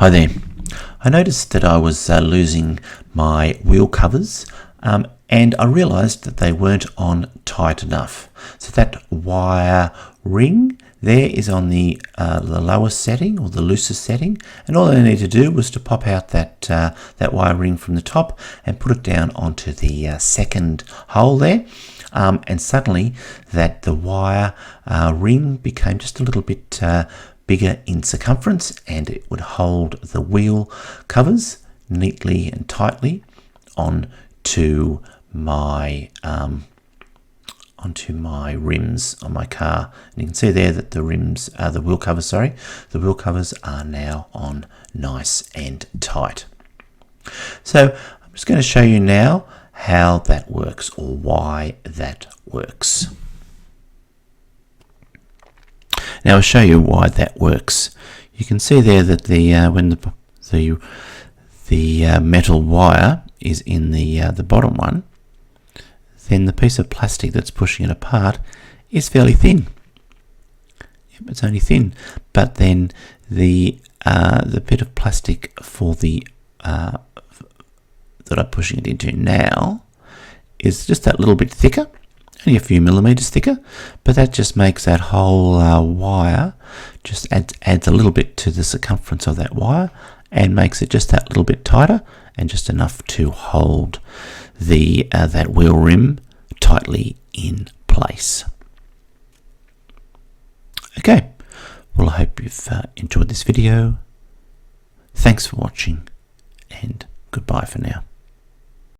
Hi there. I noticed that I was losing my wheel covers and I realised that they weren't on tight enough. So that wire ring there is on the lowest setting or the loosest setting, and all I need to do was to pop out that wire ring from the top and put it down onto the second hole there. And suddenly the wire ring became just a little bit bigger in circumference, and it would hold the wheel covers neatly and tightly onto my rims on my car. And you can see there that the wheel covers are now on nice and tight. So I'm just going to show you now how that works, or why that works. Now I'll show you why that works. You can see there that when the metal wire is in the bottom one, then the piece of plastic that's pushing it apart is fairly thin. Yep, it's only thin, but then the bit of plastic for the that I'm pushing it into now is just that little bit thicker. Only a few millimeters thicker, but that just makes that whole wire just adds a little bit to the circumference of that wire and makes it just that little bit tighter and just enough to hold that wheel rim tightly in place. Okay, well, I hope you've enjoyed this video. Thanks for watching, and goodbye for now.